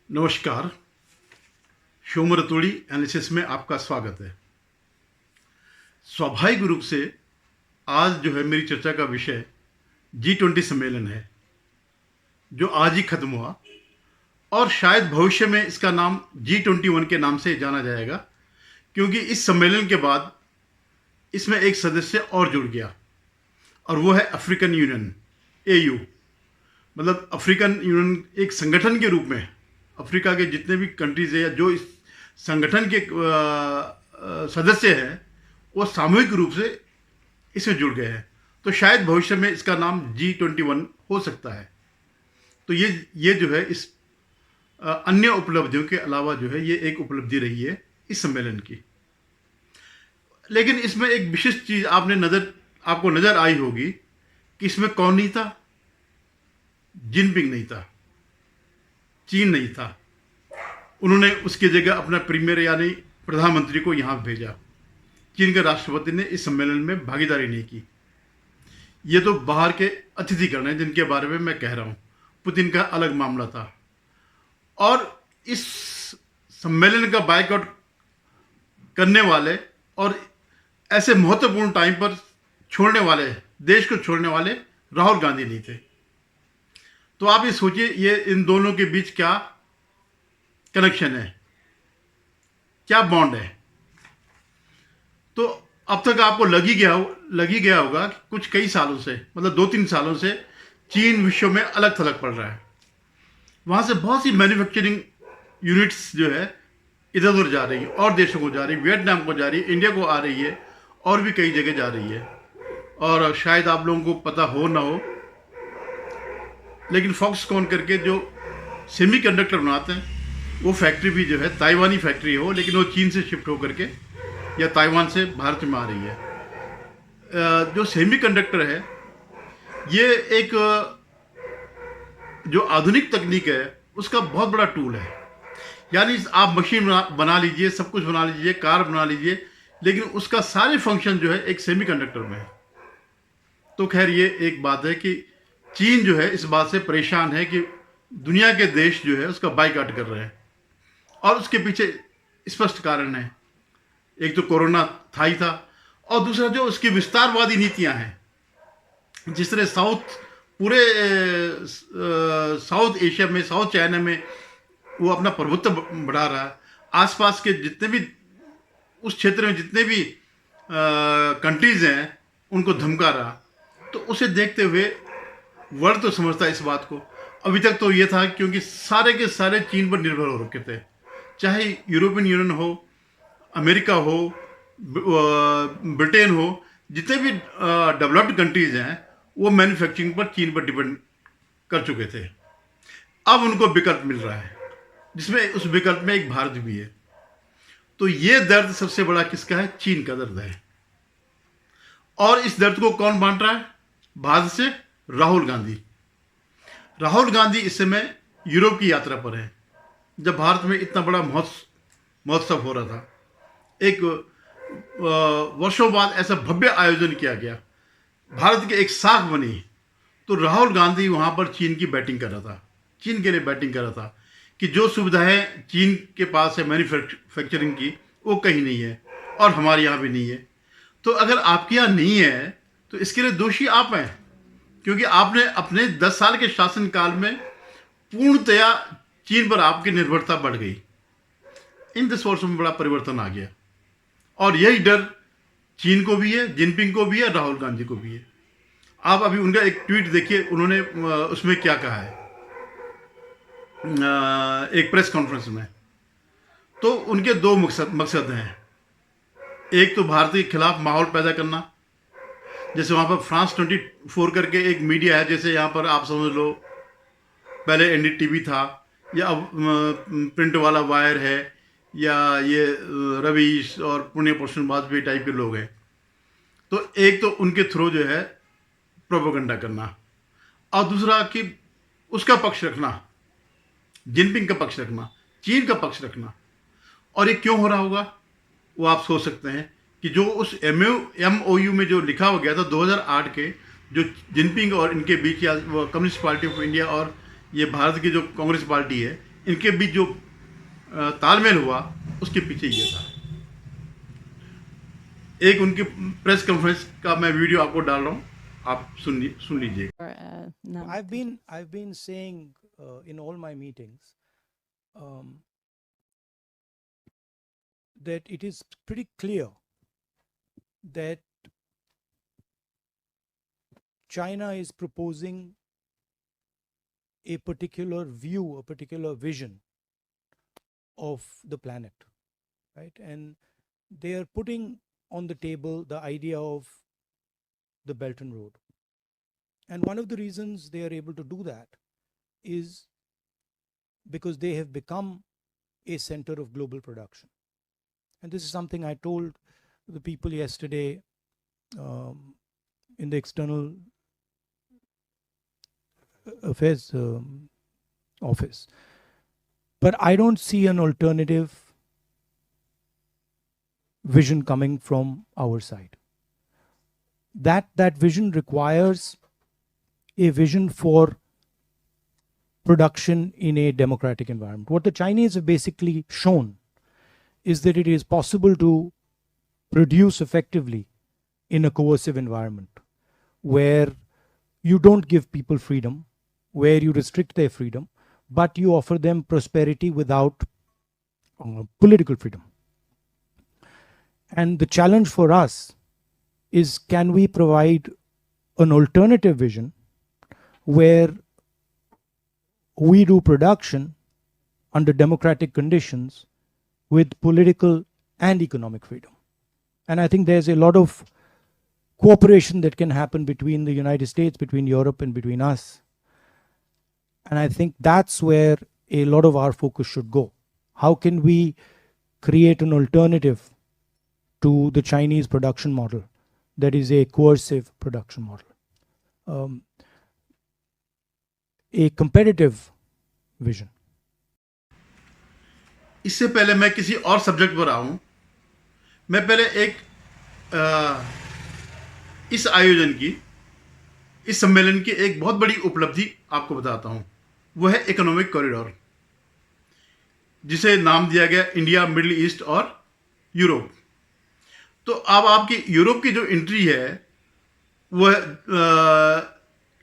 नमस्कार। शोम रतोड़ी एनालिसिस में आपका स्वागत है। स्वाभाविक रूप से आज जो है मेरी चर्चा का विषय G20 सम्मेलन है, जो आज ही खत्म हुआ और शायद भविष्य में इसका नाम G21 के नाम से जाना जाएगा, क्योंकि इस सम्मेलन के बाद इसमें एक सदस्य और जुड़ गया और वो है अफ्रीकन यूनियन, AU। मतलब अफ्रीकन यूनियन एक संगठन के रूप में अफ्रीका के जितने भी कंट्रीज है जो इस संगठन के सदस्य हैं, वो सामूहिक रूप से इसमें जुड़ गए हैं। तो शायद भविष्य में इसका नाम G21 हो सकता है। तो ये जो है इस अन्य उपलब्धियों के अलावा जो है ये एक उपलब्धि रही है इस सम्मेलन की। लेकिन इसमें एक विशिष्ट चीज आपको नजर आई होगी कि इसमें कौन नहीं था? जिनपिंग नहीं था, चीन नहीं था। उन्होंने उसकी जगह अपना प्रीमियर यानी प्रधानमंत्री को यहां भेजा। चीन के राष्ट्रपति ने इस सम्मेलन में भागीदारी नहीं की। ये तो बाहर के अतिथिगण हैं जिनके बारे में मैं कह रहा हूं। पुतिन का अलग मामला था। और इस सम्मेलन का बायकॉट करने वाले और ऐसे महत्वपूर्ण टाइम पर छोड़ने वाले, देश को छोड़ने वाले राहुल गांधी नहीं थे। तो आप ये सोचिए, ये इन दोनों के बीच क्या कनेक्शन है, क्या बॉन्ड है। तो अब तक आपको लग ही गया होगा कि कुछ कई सालों से, मतलब 2-3 सालों से चीन विश्व में अलग थलग पड़ रहा है। वहां से बहुत सी मैन्युफैक्चरिंग यूनिट्स जो है इधर उधर जा रही है और देशों को जा रही है, वियतनाम को जा रही है, इंडिया को आ रही है और भी कई जगह जा रही है। और शायद आप लोगों को पता हो ना हो, लेकिन फॉक्सकॉन करके जो सेमीकंडक्टर बनाते हैं वो फैक्ट्री भी जो है ताइवानी फैक्ट्री हो, लेकिन वो चीन से शिफ्ट होकर के या ताइवान से भारत में आ रही है। जो सेमीकंडक्टर है ये एक जो आधुनिक तकनीक है उसका बहुत बड़ा टूल है। यानी आप मशीन बना लीजिए, सब कुछ बना लीजिए, कार बना लीजिए, लेकिन उसका सारे फंक्शन जो है एक सेमीकंडक्टर में है। तो खैर ये एक बात है कि चीन जो है इस बात से परेशान है कि दुनिया के देश जो है उसका बायकॉट कर रहे हैं और उसके पीछे स्पष्ट कारण है। एक तो कोरोना था ही था, और दूसरा जो उसकी विस्तारवादी नीतियां हैं, जिस तरह पूरे साउथ एशिया में, साउथ चाइना में वो अपना प्रभुत्व बढ़ा रहा है। आसपास के जितने भी उस क्षेत्र में जितने भी कंट्रीज हैं उनको धमका रहा। तो उसे देखते हुए वर्ल्ड तो समझता है इस बात को। अभी तक तो ये था क्योंकि सारे के सारे चीन पर निर्भर हो रखे थे, चाहे यूरोपियन यूनियन हो, अमेरिका हो, ब्रिटेन हो, जितने भी डेवलप्ड कंट्रीज हैं वो मैन्युफैक्चरिंग पर चीन पर डिपेंड कर चुके थे। अब उनको विकल्प मिल रहा है, जिसमें उस विकल्प में एक भारत भी है। तो ये दर्द सबसे बड़ा किसका है? चीन का दर्द है। और इस दर्द को कौन बांट रहा है? भारत से राहुल गांधी इस समय यूरोप की यात्रा पर है। जब भारत में इतना बड़ा महोत्सव हो रहा था, एक वर्षों बाद ऐसा भव्य आयोजन किया गया, भारत की एक साख बनी, तो राहुल गांधी वहां पर चीन की बैटिंग कर रहा था, चीन के लिए बैटिंग कर रहा था कि जो सुविधाएं चीन के पास है मैन्युफैक्चरिंग की, वो कहीं नहीं है और हमारे यहाँ भी नहीं है। तो अगर आपके यहाँ नहीं है तो इसके लिए दोषी आप हैं, क्योंकि आपने अपने 10 साल के शासनकाल में पूर्णतया चीन पर आपकी निर्भरता बढ़ गई। इन 10 वर्षों में बड़ा परिवर्तन आ गया और यही डर चीन को भी है, जिनपिंग को भी है, राहुल गांधी को भी है। आप अभी उनका एक ट्वीट देखिए, उन्होंने उसमें क्या कहा है एक प्रेस कॉन्फ्रेंस में। तो उनके 2 मकसद हैं। एक तो भारत के खिलाफ माहौल पैदा करना, जैसे वहाँ पर फ्रांस 24 करके एक मीडिया है, जैसे यहाँ पर आप समझ लो पहले एनडीटीवी था, या अब प्रिंट वाला वायर है, या ये रवीश और पुण्य पोषण वाजपेयी टाइप के लोग हैं। तो एक तो उनके थ्रू जो है प्रोपेगेंडा करना, और दूसरा कि उसका पक्ष रखना, जिनपिंग का पक्ष रखना, चीन का पक्ष रखना। और ये क्यों हो रहा होगा वो आप सोच सकते हैं कि जो उस MOU में जो लिखा हो गया था 2008 के, जो जिनपिंग और इनके बीच, या कम्युनिस्ट पार्टी ऑफ इंडिया और ये भारत की जो कांग्रेस पार्टी है, इनके बीच जो तालमेल हुआ उसके पीछे ये था। एक उनकी प्रेस कॉन्फ्रेंस का मैं वीडियो आपको डाल रहा हूँ, आप सुन लीजिए। I've been saying in all my meetings um, that it is pretty clear that China is proposing a particular view, a particular vision of the planet, right? And they are putting on the table the idea of the Belt and Road. And one of the reasons they are able to do that is because they have become a center of global production. And this is something I told the people yesterday in the External Affairs office. But I don't see an alternative vision coming from our side. That vision requires a vision for production in a democratic environment. What the Chinese have basically shown is that it is possible to produce effectively in a coercive environment where you don't give people freedom, where you restrict their freedom, but you offer them prosperity without political freedom. And the challenge for us is, can we provide an alternative vision where we do production under democratic conditions with political and economic freedom? And I think there's a lot of cooperation that can happen between the United States, between Europe, and between us. And I think that's where a lot of our focus should go. How can we create an alternative to the Chinese production model that is a coercive production model? A competitive vision. इससे पहले मैं किसी और subject पर आऊं, मैं पहले एक इस आयोजन की, इस सम्मेलन की एक बहुत बड़ी उपलब्धि आपको बताता हूं। वह है इकोनॉमिक कॉरिडोर, जिसे नाम दिया गया इंडिया, मिडिल ईस्ट और यूरोप। तो अब आपकी यूरोप की जो एंट्री है वह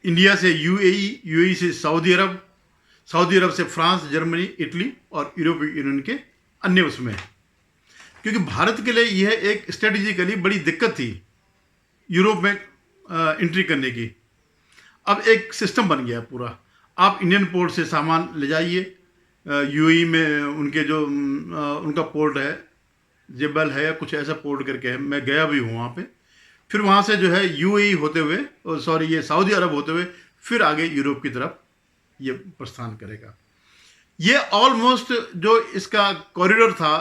इंडिया से यूएई, यूएई से सऊदी अरब, सऊदी अरब से फ्रांस, जर्मनी, इटली और यूरोपीय यूनियन के अन्य उसमें। क्योंकि भारत के लिए यह एक स्ट्रेटेजिकली बड़ी दिक्कत थी यूरोप में एंट्री करने की। अब एक सिस्टम बन गया पूरा। आप इंडियन पोर्ट से सामान ले जाइए, यूएई में उनके जो उनका पोर्ट है, जेबल है या कुछ ऐसा पोर्ट करके है, मैं गया भी हूँ वहाँ पे। फिर वहाँ से जो है यूएई होते हुए, सॉरी ये सऊदी अरब होते हुए फिर आगे यूरोप की तरफ ये प्रस्थान करेगा। ये ऑलमोस्ट जो इसका कॉरिडोर था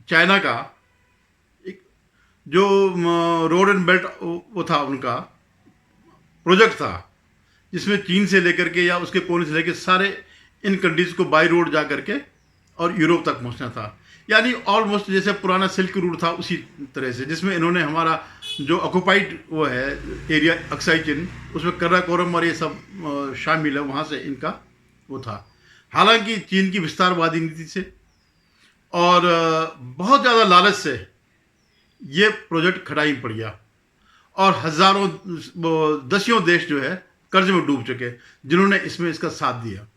चाइना का, एक जो रोड एंड बेल्ट वो था उनका प्रोजेक्ट था, जिसमें चीन से लेकर के या उसके कोने से लेकर सारे इन कंट्रीज को बाई रोड जा करके और यूरोप तक पहुंचना था। यानी ऑलमोस्ट जैसे पुराना सिल्क रूट था उसी तरह से, जिसमें इन्होंने हमारा जो ऑक्युपाइड वो है एरिया अक्साई चीन, उसमें कराकोरम और ये सब शामिल है, वहाँ से इनका वो था। हालांकि चीन की विस्तारवादी नीति से और बहुत ज़्यादा लालच से ये प्रोजेक्ट खटाई पड़ गया और हज़ारों दसियों देश जो है कर्ज में डूब चुके जिन्होंने इसमें इसका साथ दिया।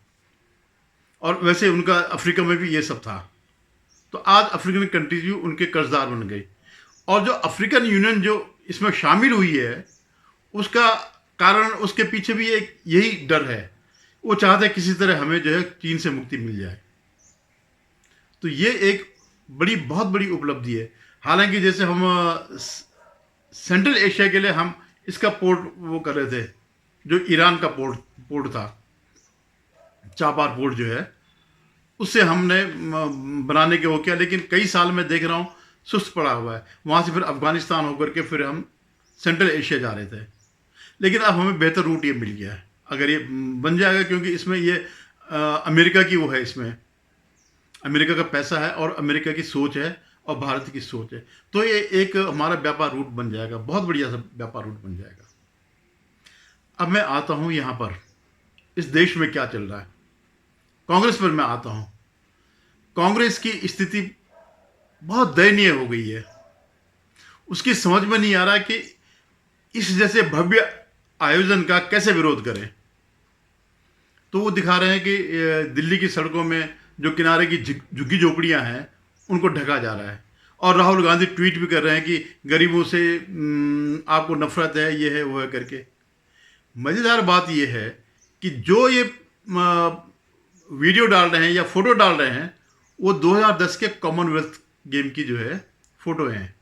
और वैसे उनका अफ्रीका में भी ये सब था। तो आज अफ्रीकन कंट्रीज भी उनके कर्जदार बन गई। और जो अफ्रीकन यूनियन जो इसमें शामिल हुई है, उसका कारण, उसके पीछे भी एक यही डर है, वो चाहते हैं किसी तरह हमें जो है चीन से मुक्ति मिल जाए। तो ये एक बहुत बड़ी उपलब्धि है। हालांकि जैसे हम सेंट्रल एशिया के लिए हम इसका पोर्ट वो कर रहे थे, जो ईरान का पोर्ट था, चाबार पोर्ट जो है, उससे हमने बनाने के वो किया, लेकिन कई साल में देख रहा हूँ सुस्त पड़ा हुआ है। वहाँ से फिर अफगानिस्तान होकर के फिर हम सेंट्रल एशिया जा रहे थे, लेकिन अब हमें बेहतर रूट ये मिल गया है अगर ये बन जाएगा, क्योंकि इसमें ये अमेरिका की वो है, इसमें अमेरिका का पैसा है और अमेरिका की सोच है और भारत की सोच है। तो ये एक हमारा व्यापार रूट बन जाएगा, बहुत बढ़िया सा व्यापार रूट बन जाएगा। अब मैं आता हूँ यहाँ पर इस देश में क्या चल रहा है, कांग्रेस पर मैं आता हूँ। कांग्रेस की स्थिति बहुत दयनीय हो गई है। उसकी समझ में नहीं आ रहा कि इस जैसे भव्य आयोजन का कैसे विरोध करें। तो वो दिखा रहे हैं कि दिल्ली की सड़कों में जो किनारे की झुग्गी झोपड़ियां हैं उनको ढका जा रहा है, और राहुल गांधी ट्वीट भी कर रहे हैं कि गरीबों से आपको नफरत है, ये है वो है करके। मज़ेदार बात ये है कि जो ये वीडियो डाल रहे हैं या फोटो डाल रहे हैं वो 2010 के कॉमनवेल्थ गेम की जो है फोटो हैं।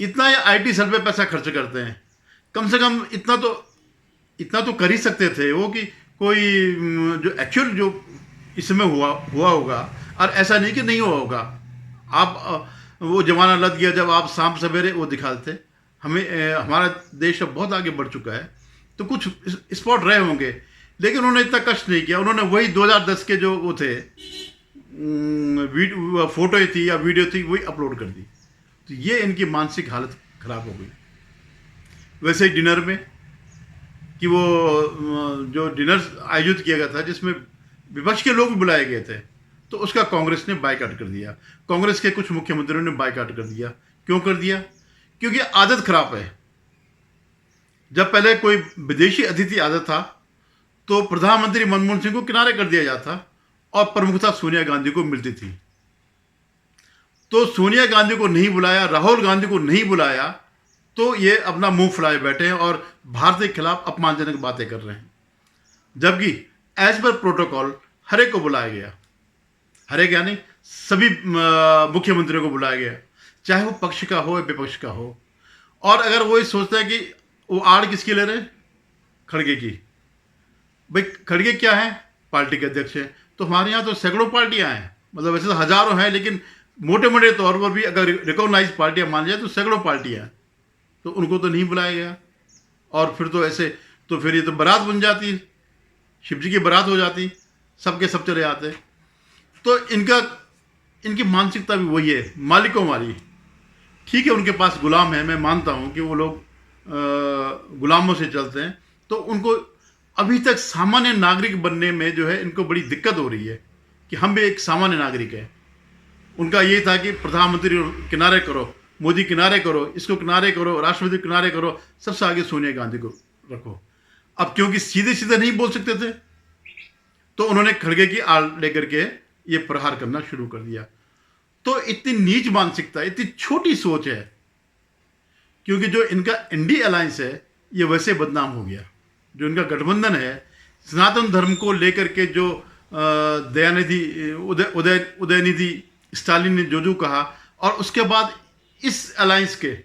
इतना ये आईटी सेल पे पैसा खर्च करते हैं, कम से कम इतना तो कर ही सकते थे वो कि कोई जो एक्चुअल जो इसमें हुआ होगा, और ऐसा नहीं कि नहीं हुआ होगा। आप वो जमाना लग गया जब आप शाम सवेरे वो दिखाते। हमारा देश अब बहुत आगे बढ़ चुका है, तो कुछ स्पॉट रहे होंगे, लेकिन उन्होंने इतना कष्ट नहीं किया। उन्होंने वही 2010 के जो वो थे फोटो थी या वीडियो थी वही अपलोड कर दी। तो ये इनकी मानसिक हालत खराब हो गई। वैसे ही डिनर में कि वो जो डिनर आयोजित किया गया था जिसमें विपक्ष के लोग भी बुलाए गए थे, तो उसका कांग्रेस ने बायकॉट कर दिया। कांग्रेस के कुछ मुख्यमंत्रियों ने बायकॉट कर दिया। क्यों कर दिया? क्योंकि आदत खराब है। जब पहले कोई विदेशी अतिथि आता था तो प्रधानमंत्री मनमोहन सिंह को किनारे कर दिया जाता और प्रमुखता सोनिया गांधी को मिलती थी। तो सोनिया गांधी को नहीं बुलाया, राहुल गांधी को नहीं बुलाया, तो ये अपना मुंह फुलाए बैठे हैं और भारत के खिलाफ अपमानजनक बातें कर रहे हैं। जबकि एज पर प्रोटोकॉल हर एक को बुलाया गया, हर एक यानी सभी मुख्यमंत्रियों को बुलाया गया, चाहे वो पक्ष का हो या विपक्ष का हो। और अगर वो ये सोचता है कि वो आड़ किसकी ले रहे हैं, खड़गे की। भाई खड़गे क्या है? पार्टी के अध्यक्ष हैं। तो हमारे यहाँ तो सैकड़ों पार्टियां हैं, मतलब वैसे तो हजारों हैं, लेकिन मोटे मोटे तौर पर भी अगर रिकॉग्नाइज पार्टियां मान जाए तो सैकड़ों पार्टियां हैं। तो उनको तो नहीं बुलाया गया। और फिर तो ऐसे तो फिर ये तो बारात बन जाती, शिव जी की बारात हो जाती, सबके सब चले आते। तो इनकी मानसिकता भी वही है, मालिकों वाली। ठीक है, उनके पास गुलाम है, मैं मानता हूँ कि वो लोग गुलामों से चलते हैं। तो उनको अभी तक सामान्य नागरिक बनने में जो है इनको बड़ी दिक्कत हो रही है कि हम भी एक सामान्य नागरिक हैं। उनका ये था कि प्रधानमंत्री किनारे करो, मोदी किनारे करो, इसको किनारे करो, राष्ट्रपति किनारे करो, सबसे आगे सोनिया गांधी को रखो। अब क्योंकि सीधे सीधे नहीं बोल सकते थे, तो उन्होंने खड़गे की आड़ लेकर के ये प्रहार करना शुरू कर दिया। तो इतनी नीच मानसिकता, इतनी छोटी सोच है, क्योंकि जो इनका इंडी अलायंस है ये वैसे बदनाम हो गया। जो इनका गठबंधन है सनातन धर्म को लेकर के, जो दयानिधि उदयनिधि स्टालिन ने जो कहा, और उसके बाद इस अलायंस के,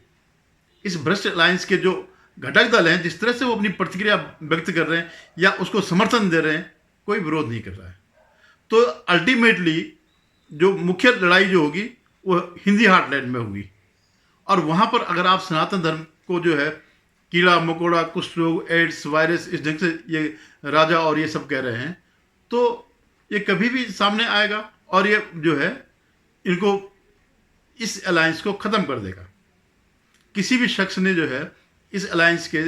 इस भ्रष्ट अलायंस के जो घटक दल हैं, जिस तरह से वो अपनी प्रतिक्रिया व्यक्त कर रहे हैं या उसको समर्थन दे रहे हैं, कोई विरोध नहीं कर रहा है। तो अल्टीमेटली जो मुख्य लड़ाई जो होगी वो हिंदी हार्टलैंड में होगी। और वहाँ पर अगर आप सनातन धर्म को जो है कीड़ा मकोड़ा, कुष्ठ रोग, एड्स, वायरस, इस ढंग से ये राजा और ये सब कह रहे हैं, तो ये कभी भी सामने आएगा और ये जो है इनको, इस अलायंस को ख़त्म कर देगा। किसी भी शख्स ने जो है इस अलायंस के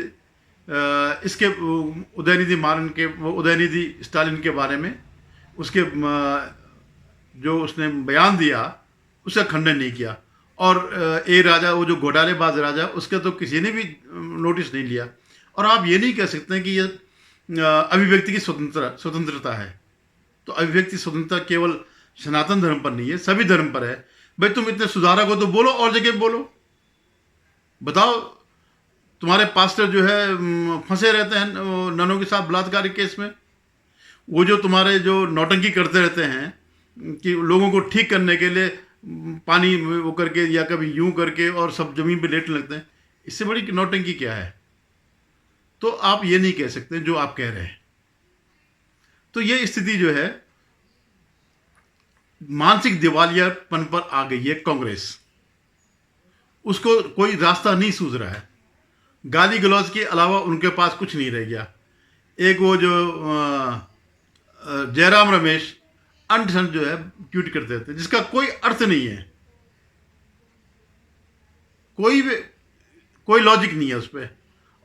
इसके उदयनिधि मारन के, उदयनिधि स्टालिन के बारे में उसके जो उसने बयान दिया उसका खंडन नहीं किया। और ए राजा, वो जो घोटालेबाज राजा, उसका तो किसी ने भी नोटिस नहीं लिया। और आप ये नहीं कह सकते कि ये अभिव्यक्ति की स्वतंत्रता है। तो अभिव्यक्ति स्वतंत्रता केवल सनातन धर्म पर नहीं है, सभी धर्म पर है। भाई तुम इतने सुधारक हो तो बोलो, और जगह बोलो, बताओ। तुम्हारे पास्टर जो है फंसे रहते हैं ननों के साथ बलात्कार केस में, वो जो तुम्हारे जो नौटंकी करते रहते हैं कि लोगों को ठीक करने के लिए पानी वो करके या कभी यूं करके और सब जमीन पे लेटने लगते हैं, इससे बड़ी नौटंकी क्या है? तो आप ये नहीं कह सकते जो आप कह रहे हैं। तो ये स्थिति जो है मानसिक दिवालियापन पर आ गई है कांग्रेस। उसको कोई रास्ता नहीं सूझ रहा है। गाली गलौज के अलावा उनके पास कुछ नहीं रह गया। एक वो जो जयराम रमेश अनशन जो है ट्वीट करते थे, जिसका कोई अर्थ नहीं है, कोई लॉजिक नहीं है उस पर।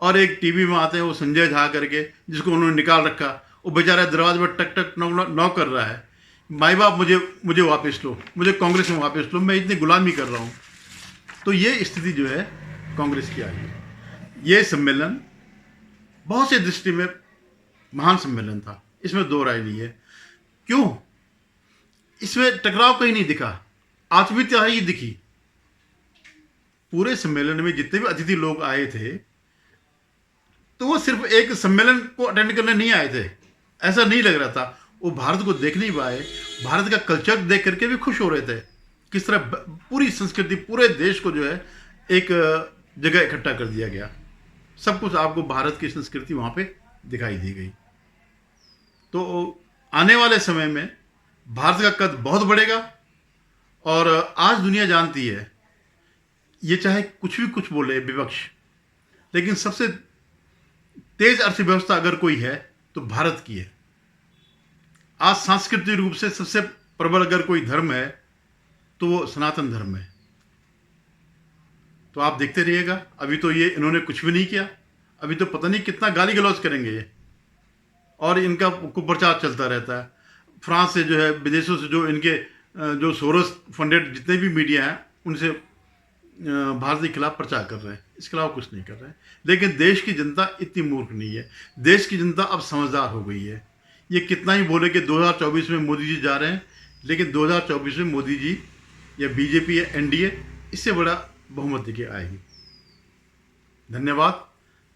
और एक टीवी में आते हैं वो संजय झा करके, जिसको उन्होंने निकाल रखा, वो बेचारा दरवाजे पर टक टक नॉक कर रहा है माई बाप मुझे वापस लो, मुझे कांग्रेस में वापस लो, मैं इतनी गुलामी कर रहा हूँ। तो ये स्थिति जो है कांग्रेस की आई है। ये सम्मेलन बहुत से दृष्टि में महान सम्मेलन था, इसमें दो राय नहीं है। क्यों? इसमें टकराव कहीं नहीं दिखा, आत्मीयता ही दिखी। पूरे सम्मेलन में जितने भी अतिथि लोग आए थे तो वो सिर्फ एक सम्मेलन को अटेंड करने नहीं आए थे, ऐसा नहीं लग रहा था। वो भारत को देखने भी आए, भारत का कल्चर देख करके भी खुश हो रहे थे। किस तरह पूरी संस्कृति, पूरे देश को जो है एक जगह इकट्ठा कर दिया गया। सब कुछ आपको भारत की संस्कृति वहाँ पे दिखाई दी गई। तो आने वाले समय में भारत का कद बहुत बढ़ेगा। और आज दुनिया जानती है, ये चाहे कुछ भी कुछ बोले विपक्ष, लेकिन सबसे तेज अर्थव्यवस्था अगर कोई है तो भारत की है। आज सांस्कृतिक रूप से सबसे प्रबल अगर कोई धर्म है तो वो सनातन धर्म है। तो आप देखते रहिएगा। अभी तो ये इन्होंने कुछ भी नहीं किया, अभी तो पता नहीं कितना गाली गलौज करेंगे ये, और इनका कुप्रचार चलता रहता है। फ्रांस से जो है, विदेशों से जो इनके जो सोरोस फंडेड जितने भी मीडिया हैं उनसे भारत के खिलाफ प्रचार कर रहे हैं, इसके अलावा कुछ नहीं कर रहे हैं। लेकिन देश की जनता इतनी मूर्ख नहीं है, देश की जनता अब समझदार हो गई है। ये कितना ही बोले कि 2024 में मोदी जी जा रहे हैं, लेकिन 2024 में मोदी जी या बीजेपी या एनडीए इससे बड़ा बहुमत देके आएगी। धन्यवाद।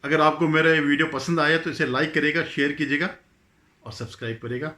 अगर आपको मेरा ये वीडियो पसंद आया तो इसे लाइक करिएगा, शेयर कीजिएगा और सब्सक्राइब करिएगा।